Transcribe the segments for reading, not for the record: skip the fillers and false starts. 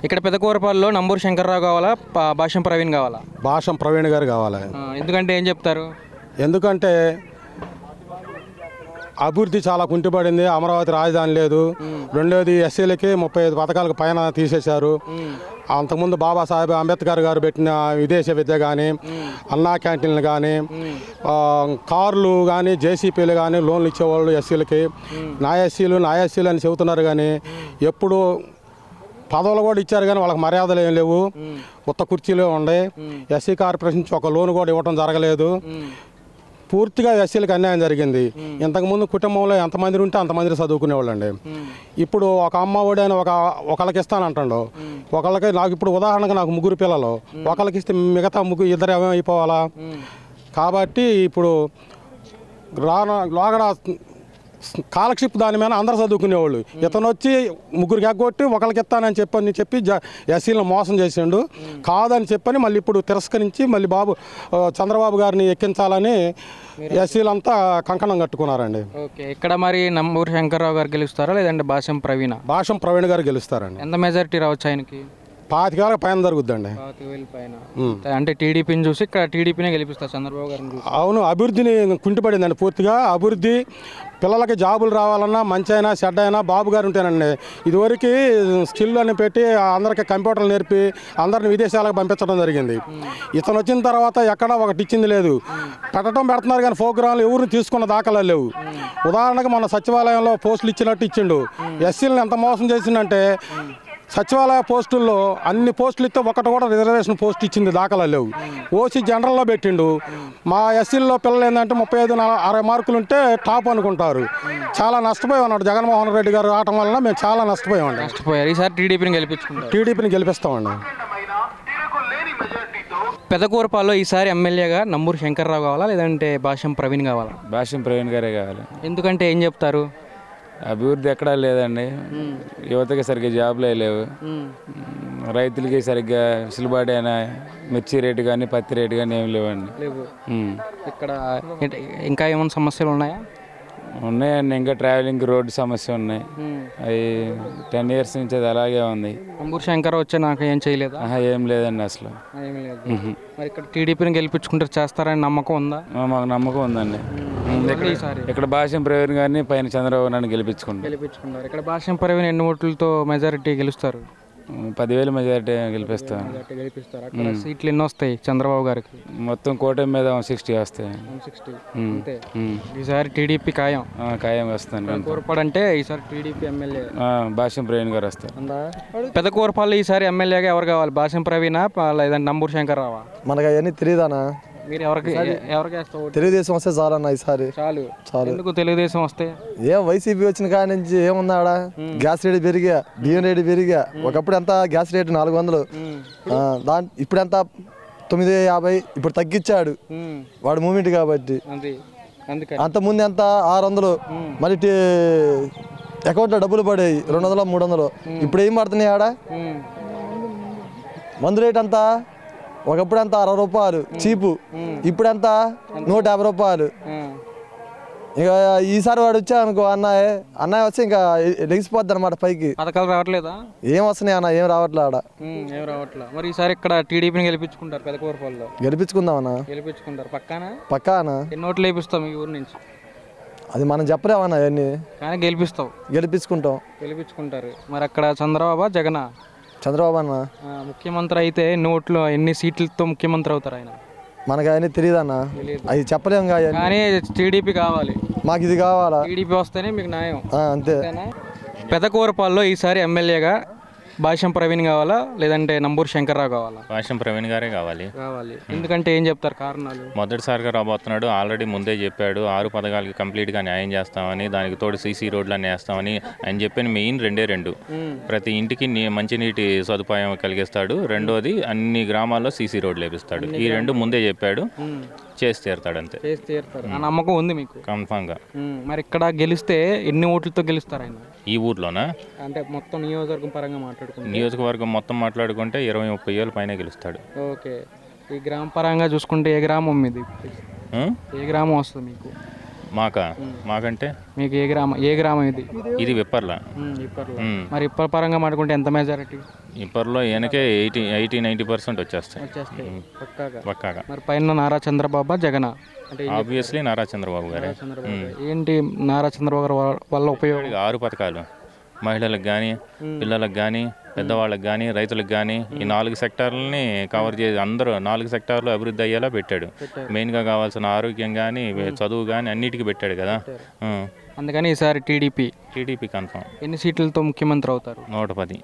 ఇక్కడ పెదకూరపాడులో నంబూరు శంకర్రావు కావాలా, భాష్యం ప్రవీణ్ కావాలా? భాషం ప్రవీణ్ గారు కావాలి. ఎందుకంటే ఏం చెప్తారు? ఎందుకంటే అభివృద్ధి చాలా కుంటిపడింది. అమరావతి రాజధాని లేదు. రెండోది ఎస్సీలకి 35 పథకాలకు పైన తీసేశారు. అంతకుముందు బాబాసాహెబ్ అంబేద్కర్ గారు పెట్టిన విదేశీ విద్య కానీ, అన్నా క్యాంటీన్లు కానీ, కార్లు కానీ, జేసీపీలు కానీ లోన్లు ఇచ్చేవాళ్ళు ఎస్సీలకి. నాయస్సీలు అని చెబుతున్నారు కానీ ఎప్పుడు పదవులు కూడా ఇచ్చారు కానీ వాళ్ళకి మర్యాదలు ఏం లేవు. ఉత్త కుర్చీలే ఉండే. ఎస్సీ కార్పొరేషన్ నుంచి ఒక లోన్ కూడా ఇవ్వడం జరగలేదు. పూర్తిగా ఎస్సీలకు అన్యాయం జరిగింది. ఇంతకుముందు కుటుంబంలో ఎంతమంది ఉంటే అంతమంది చదువుకునేవాళ్ళు అండి. ఇప్పుడు ఒక అమ్మ ఒడి అని ఒకళ్ళకి ఇస్తానంటాడు. ఒకళ్ళకి నాకు ఇప్పుడు ఉదాహరణగా నాకు 3 పిల్లలు, ఒకళ్ళకి ఇస్తే మిగతా ఇద్దరు ఏమైపోవాలా? కాబట్టి ఇప్పుడు లోగడ కాలక్షిప్ దాని మీద అందరూ చదువుకునేవాళ్ళు. ఇతను వచ్చి 3కి ఎగ్గొట్టి ఒకళ్ళకి ఇస్తానని చెప్పి ఎస్సీలను మోసం చేసిండు. కాదని చెప్పని మళ్ళీ ఇప్పుడు తిరస్కరించి మళ్ళీ చంద్రబాబు గారిని ఎక్కించాలని ఎస్సీలంతా కంకణం కట్టుకున్నారండి. ఓకే, ఇక్కడ మరి నంబూరు శంకర్రావు గారు గెలుస్తారా లేదంటే భాష్యం ప్రవీణ్ గారు గెలుస్తారండి. ఎంత మెజారిటీ రావచ్చు ఆయనకి? 25,000 పైన జరుగుద్దండి. 25,000 పైన. అంటే టీడీపీని చూసి ఇక్కడ టీడీపీనే గెలిపిస్తారు చంద్రబాబు గారిని. అవును, అభివృద్ధిని కుంటిపడిందండి పూర్తిగా. అభివృద్ధి పిల్లలకి జాబులు రావాలన్నా మంచి అయినా చెడ్డ అయినా బాబు గారు ఉంటేనండి. ఇదివరకు స్కిల్ అని పెట్టి అందరికీ కంప్యూటర్లు నేర్పి అందరిని విదేశాలకు పంపించడం జరిగింది. ఇతను వచ్చిన తర్వాత ఎక్కడ ఒకటి ఇచ్చింది లేదు. పెడుతున్నారు కానీ ప్రోగ్రాంలు ఎవరు తీసుకున్న దాఖలాలు లేవు. ఉదాహరణకు మన సచివాలయంలో పోస్టులు ఇచ్చినట్టు ఇచ్చిండు. ఎస్సీలను ఎంత మోసం చేసిందంటే సచివాలయ పోస్టుల్లో అన్ని పోస్టులు ఇస్తే ఒకటి కూడా రిజర్వేషన్ పోస్ట్ ఇచ్చింది దాఖలా లేవు. ఓసీ జనరల్లో పెట్టిండు. మా ఎస్సీల్లో పిల్లలు ఏంటంటే 35-60 మార్కులు ఉంటే టాప్ అనుకుంటారు. చాలా నష్టపోయి ఉన్నాడు జగన్మోహన్ రెడ్డి గారు రావటం వలన మేము చాలా నష్టపోయారు. ఈసారి టీడీపీని గెలిపిస్తామండి. పెదకూరపాడులో ఈసారి ఎమ్మెల్యేగా నంబూరు శంకర్రావు కావాలా లేదంటే భాష్యం ప్రవీణ్ కావాలా? భాష్యం ప్రవీణ్ గారే కావాలి. ఎందుకంటే ఏం చెప్తారు? అభివృద్ధి ఎక్కడా లేదండి. యువతకి సరిగ్గా జాబ్లే లేవు. రైతులకి సరిగ్గా వెసులుబాటు అయిన మిర్చి రేటు కానీ పత్తి రేటు కానీ ఏమి లేవండి. ఇక్కడ ఇంకా ఏమైనా సమస్యలు ఉన్నాయా? ఉన్నాయండి. ఇంకా ట్రావెలింగ్ రోడ్డు సమస్య ఉన్నాయి. అవి 10 years నుంచి అది అలాగే ఉంది. నంబూరు శంకర్ వచ్చే నాకు ఏం చేయలేదు. ఏం లేదండి అసలు. మరి ఇక్కడ టీడీపీని గెలిపించుకుంటే చేస్తారని నమ్మకం ఉందా? మాకు నమ్మకం ఉందండి. ఇక్కడ భాష్యం ప్రవీణ్ గారిని పైన చంద్రబాబు నాయుడు గెలిపించుకున్నారు. ఇక్కడ భాష్యం ప్రవీణ్ ఎన్ని ఓట్లతో మెజారిటీ గెలుస్తారు? 10,000 మెజారిటీ గెలిపిస్తారు. అక్కడ సీట్లు ఎన్ని వస్తాయి చంద్రబాబు గారికి? మొత్తం కూటమి మీద 160 వస్తాయి. ఈసారి టీడీపీ ఖాయం వస్తాను. కూరపాడు అంటే ఈసారి టీడీపీ ఎమ్మెల్యే భాష్యం ప్రవీణ్ గారు వస్తారు. పెదకూరపాడులో ఈసారి ఎమ్మెల్యేగా ఎవరు కావాలి? భాష్యం ప్రవీణ లేదంటే నంబూరు శంకర్ రావా? మనకు అవన్నీ తెలియదానా? మీరు ఎవరికి తెలుగుదేశం వస్తే చాలన్నా ఈసారి. చాలు. ఎందుకు తెలుగుదేశం వస్తే? ఏం వైసీపీ వచ్చిన కాడి నుంచి ఏముందా ఆడ? గ్యాస్ రేటు పెరిగా, బియ్యం రేటు పెరిగా. ఒకప్పుడు ఎంత గ్యాస్ రేటు 400, ఇప్పుడు ఎంత 950. ఇప్పుడు తగ్గించాడు వాడు మూమెంట్ కాబట్టి. అంత ముందు ఎంత 600. మళ్ళీ అకౌంట్లో డబ్బులు పడేవి 200, 300. ఇప్పుడు ఏం పడుతున్నాయి ఆడ? మందు రేట్ అంతా ఒకప్పుడు అంత 60 రూపాయలు చీపు, ఇప్పుడు ఎంత 150 రూపాయలు. ఇక ఈసారి వాడు వచ్చా అనుకో అన్నయ్య వస్తే ఇంకా లెగిసిపోద్ది అనమాట పైకి. పథకాలు రావట్లేదా? ఏం వస్తున్నాయి అన్న? ఏం రావట్లే ఆడ. మరి ఈసారి ఇక్కడ టీడీపీని గెలిపించుకుంటారు పెదకూరపాడులో? గెలిపించుకుందామన్నా. గెలిపించుకుంటారు పక్కానా? ఎన్ని ఓట్లు వేపిస్తాం ఈ ఊరు నుంచి? అది మనం చెప్పలేమన్నా అవన్నీ. కానీ గెలిపించుకుంటారు. మరి అక్కడ చంద్రబాబు జగనా? చంద్రబాబు అన్న ముఖ్యమంత్రి అయితే ఎన్ని సీట్లతో ముఖ్యమంత్రి అవుతారు ఆయన? మనకు అవన్నీ తెలియదన్నా, అవి చెప్పలేము. కానీ టీడీపీ కావాలి. మాకు ఇది కావాలా? టీడీపీ వస్తేనే మీకు న్యాయం. అంతే. పెదకూరపాడులో ఈసారి ఎమ్మెల్యేగా భాష్యం ప్రవీణ్ కావాలా లేదంటే నంబూరు శంకర్రావు కావాలా? భాష్యం ప్రవీణ్ గారే కావాలి. ఎందుకంటే ఏం చెప్తారు కారణాలు? మొదటిసారిగా రాబోతున్నాడు. ఆల్రెడీ ముందే చెప్పాడు 6 పథకాలకి కంప్లీట్గా న్యాయం చేస్తామని, దానికి తోడు సీసీ రోడ్లన్నీ వేస్తామని. ఆయన చెప్పిన మెయిన్ 2 ప్రతి ఇంటికి మంచినీటి సదుపాయం కలిగిస్తాడు. రెండోది అన్ని గ్రామాల్లో సీసీ రోడ్లు వేపిస్తాడు. ఈ 2 ముందే చెప్పాడు. చేసి తీరుతాడు అంతే. ఆ నమ్మకం ఉంది మీకు? కన్ఫామ్గా. మరి ఇక్కడ గెలిస్తే ఎన్ని ఓట్లతో గెలుస్తారు ఆయన? ఈ ఊర్లోనా? అంటే మొత్తం నియోజకవర్గం మొత్తం మాట్లాడుకుంటే 20-30 ఏళ్ళ పైన గెలుస్తాడు. ఓకే. ఈ గ్రామ పరంగా చూసుకుంటే ఏ గ్రామం మీది? ఏ గ్రామం వస్తుంది మీకు? మాకంటే మీకు ఏ గ్రామం ఇది? ఇది విప్పర్ల. ఇప్పర్లో. మరి ఇప్పర్ పరంగా మాట్లాడుకుంటే ఎంత మెజారిటీ? ఇప్పర్లో ఈయనకే 80-90% వచ్చేస్తాయి పక్కాగా. మరి పైన నారా చంద్రబాబు జగన్ అంటే ఆబ్వియస్లీ నారా చంద్రబాబు గారే. ఏంటి నారా చంద్రబాబు గారు వల్ల ఉపయోగం? 6 పథకాలు మహిళలకు కానీ, పిల్లలకు కానీ, పెద్దవాళ్ళకి కానీ, రైతులకు కానీ, ఈ 4 సెక్టార్లని కవర్ చేసి అందరూ 4 సెక్టార్లు అభివృద్ధి అయ్యేలా పెట్టాడు. మెయిన్గా కావాల్సిన ఆరోగ్యం కానీ, చదువు కానీ అన్నిటికీ పెట్టాడు కదా. అందుకని ఈసారి టీడీపీ కన్ఫామ్. ఎన్ని సీట్లతో ముఖ్యమంత్రి అవుతారు? 110.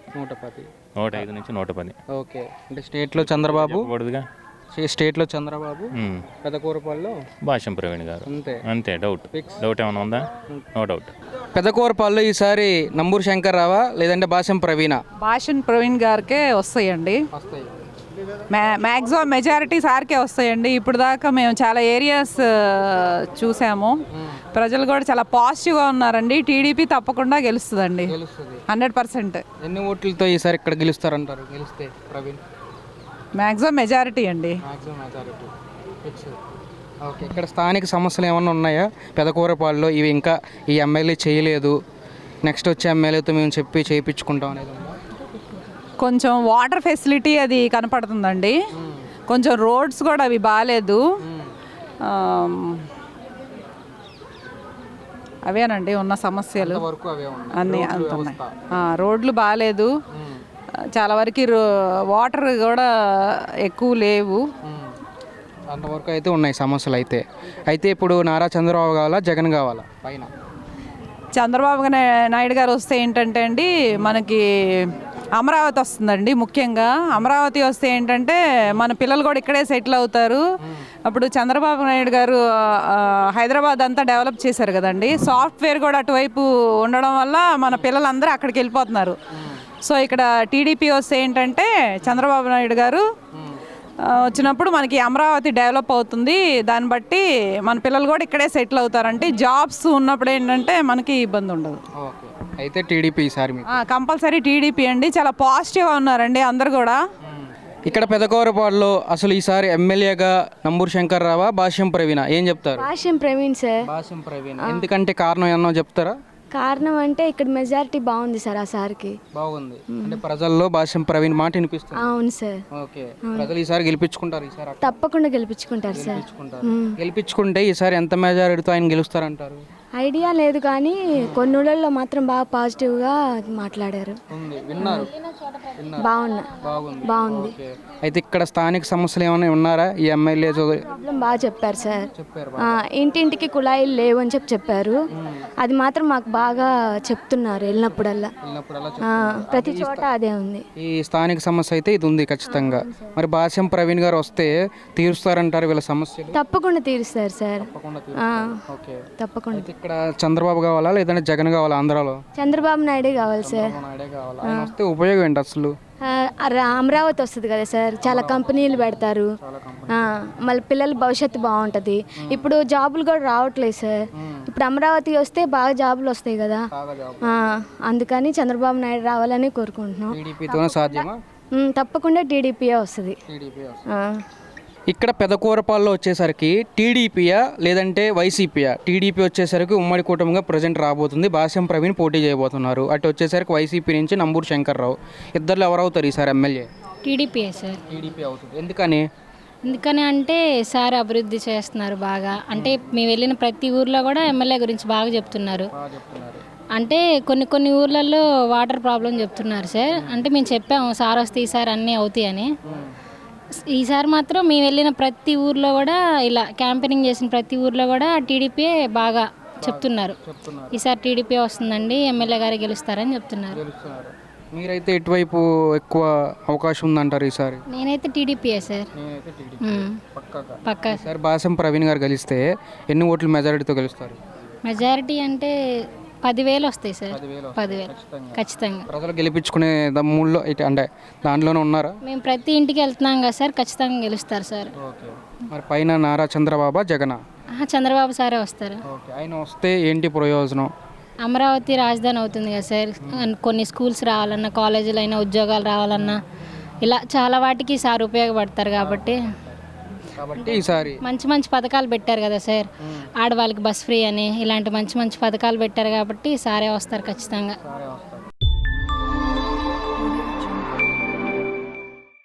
105 నుంచి 110. ఓకే. అంటే స్టేట్లో చంద్రబాబు, కూడదుగా. స్టేట్లో చంద్రబాబు, పెదకూరపాల్లో భాష్యం ప్రవీణ్ గారు. అంతే. డౌట్ ఏమైనా ఉందా? No doubt. పెదకూరపాల్లో ఈసారి నంబూరు శంకర్ రావా లేదంటే భాష్యం ప్రవీణ? భాషన్ ప్రవీణ్ గారికే వస్తాయండి. మ్యాక్సిమం మెజారిటీ సార్కే వస్తాయండి. ఇప్పుడు దాకా మేము చాలా ఏరియాస్ చూసాము. ప్రజలు కూడా చాలా పాజిటివ్గా ఉన్నారండి. టీడీపీ తప్పకుండా గెలుస్తుందండి, 100%. ఎన్ని ఓట్లతో ఈసారి ఇక్కడ గెలుస్తారంటారు? గెలిస్తే ప్రవీణ్ మ్యాక్సిమం మెజారిటీ అండి. ఓకే. ఇక్కడ స్థానిక సమస్యలు ఏమైనా ఉన్నాయా పెదకూరపాడులో? ఇవి ఇంకా ఈ ఎమ్మెల్యే చేయలేదు, నెక్స్ట్ వచ్చే ఎమ్మెల్యేతో మేము చేయించుకుంటాం అనేది ఉందా? కొంచెం వాటర్ ఫెసిలిటీ అది కనపడుతుందండి. కొంచెం రోడ్స్ కూడా అవి బాగాలేదు. అవేనండి ఉన్న సమస్యలు అన్నీ అంత ఉన్నాయి. రోడ్లు బాగాలేదు, చాలా వరకు వాటర్ కూడా ఎక్కువ లేవు. అంతవరకు అయితే ఉన్నాయి సమస్యలు. అయితే ఇప్పుడు నారా చంద్రబాబు కావాలా జగన్ కావాలా? పైన చంద్రబాబు నాయుడు గారు వస్తే ఏంటంటే అండి, మనకి అమరావతి వస్తుందండి. ముఖ్యంగా అమరావతి వస్తే ఏంటంటే మన పిల్లలు కూడా ఇక్కడే సెటిల్ అవుతారు. అప్పుడు చంద్రబాబు నాయుడు గారు హైదరాబాద్ అంతా డెవలప్ చేశారు కదండి. సాఫ్ట్వేర్ కూడా అటువైపు ఉండడం వల్ల మన పిల్లలందరూ అక్కడికి వెళ్ళిపోతున్నారు. సో ఇక్కడ టీడీపీ వస్తే ఏంటంటే చంద్రబాబు నాయుడు గారు వచ్చినప్పుడు మనకి అమరావతి డెవలప్ అవుతుంది. దాన్ని బట్టి మన పిల్లలు కూడా ఇక్కడే సెటిల్ అవుతారంటే జాబ్స్ ఉన్నప్పుడు ఏంటంటే మనకి ఇబ్బంది ఉండదు. అయితే టీడీపీ ఈసారి కంపల్సరీ టీడీపీ అండి. చాలా పాజిటివ్గా ఉన్నారండి అందరు కూడా. ఇక్కడ పెదకూరపాడులో అసలు ఈసారి ఎమ్మెల్యేగా నంబూరు శంకర్ రావా భాష్యం ప్రవీణ? ఏం చెప్తారు? భాష్యం ప్రవీణ్ సార్. భాష్యం ప్రవీణ. ఎందుకంటే కారణం ఏమన్నా చెప్తారా? కారణం అంటే ఇక్కడ మెజారిటీ బాగుంది సార్. ఆ సార్కి బాగుంది అంటే ప్రజల్లో భాష్యం ప్రవీణ్ మాట వినిపిస్తుంది. అవును సార్. ఓకే. ప్రజలు ఈసారి గెలిపించుకుంటారు? ఈసారి తప్పకుండా గెలిపించుకుంటారు సార్. గెలిపించుకుంటే ఈసారి ఎంత మెజారిటీతో ఆయన గెలుస్తారంటారు? ఐడియా లేదు కానీ కొన్ని ఊళ్ళల్లో మాత్రం బాగా పాజిటివ్గా మాట్లాడారు. బాగుంది. అయితే ఇక్కడ స్థానిక సమస్యలు ఏమైనా ఉన్నారా ఈ ఎమ్మెల్యే? ప్రాబ్లం బాగా చెప్పారు సార్. ఇంటింటికి కుళాయిలు లేవు అని చెప్పారు. అది మాత్రం మాకు బాగా చెప్తున్నారు వెళ్ళినప్పుడల్లా. ప్రతి చోట అదే ఉంది. ఈ స్థానిక సమస్య అయితే ఇది ఉంది ఖచ్చితంగా. మరి భాష్యం ప్రవీణ్ గారు వస్తే తీరుస్తారంటారు వీళ్ళ సమస్యలు? తప్పకుండా తీరుస్తారు సార్. తప్పకుండా. ఇక్కడ చంద్రబాబు కావాలా లేదంటే జగన్ కావాలా? ఆంధ్రాలో చంద్రబాబు నాయుడే కావాలి సార్. ఆయన వస్తే ఉపయోగం ఏంటి అసలు? అమరావతి వస్తుంది కదా సార్, చాలా కంపెనీలు పెడతారు. మళ్ళీ పిల్లల భవిష్యత్తు బాగుంటుంది. ఇప్పుడు జాబులు కూడా రావట్లేదు సార్. ఇప్పుడు అమరావతి వస్తే బాగా జాబులు వస్తాయి కదా, అందుకని చంద్రబాబు నాయుడు రావాలని కోరుకుంటున్నాం. తప్పకుండా టీడీపీయే వస్తుంది. ఇక్కడ పెదకూరపాల్లో వచ్చేసరికి టీడీపీయా లేదంటే వైసీపీయా? టీడీపీ వచ్చేసరికి ఉమ్మడి కూటమిగా ప్రజెంట్ రాబోతుంది. భాష్యం ప్రవీణ్ పోటీ చేయబోతున్నారు. అటు వచ్చేసరికి వైసీపీ నుంచి నంబూరు శంకర్ రావు. ఇద్దరు ఎవరవుతారు ఈసారి ఎమ్మెల్యే? టీడీపీయే సార్. టీడీపీ అవుతుంది. ఎందుకని అంటే సార్ అభివృద్ధి చేస్తున్నారు బాగా. అంటే మేము వెళ్ళిన ప్రతి ఊర్లో కూడా ఎమ్మెల్యే గురించి బాగా చెప్తున్నారు. అంటే కొన్ని ఊర్లలో వాటర్ ప్రాబ్లం చెప్తున్నారు సార్. అంటే మేము చెప్పాము సార్ వస్తే ఈసారి అన్నీ అవుతాయని. ఈసారి మాత్రం మేము వెళ్ళిన ప్రతి ఊర్లో కూడా ఇలా క్యాంపెయినింగ్ చేసిన ప్రతి ఊర్లో కూడా టీడీపీ బాగా చెప్తున్నారు. ఈసారి టీడీపీ వస్తుందండి, ఎమ్మెల్యే గారు గెలుస్తారని చెప్తున్నారు. మీరైతే ఎటువైపు ఎక్కువ అవకాశం ఉందంటారు ఈసారి? నేనైతే టీడీపీయే సార్. పక్కా. సార్ భాష్యం ప్రవీణ్ గారు గెలిస్తే ఎన్ని ఓట్ల మెజారిటీతో గెలుస్తారు? మెజారిటీ అంటే 10,000 వస్తాయి సార్. 10,000 ఖచ్చితంగా. ప్రజలు గెలిపించుకునే దమ్ముల్లో అంటే దాంట్లోనే ఉన్నారా? మేము ప్రతి ఇంటికి వెళ్తున్నాం కదా సార్, ఖచ్చితంగా గెలుస్తారు సార్. మరి పైన నారా చంద్రబాబు జగన్? చంద్రబాబు సారే వస్తారు. ఆయన వస్తే ఏంటి ప్రయోజనం? అమరావతి రాజధాని అవుతుంది కదా సార్. కొన్ని స్కూల్స్ రావాలన్నా, కాలేజీలు అయినా, ఉద్యోగాలు రావాలన్నా ఇలా చాలా వాటికి సార్ ఉపయోగపడతారు కాబట్టి కాబట్టి ఈసారి మంచి మంచి పథకాలు పెట్టారు కదా సార్, ఆడవాళ్ళకి బస్ ఫ్రీ అని ఇలాంటి మంచి మంచి పథకాలు పెట్టారు కాబట్టి సారే వస్తారు ఖచ్చితంగా.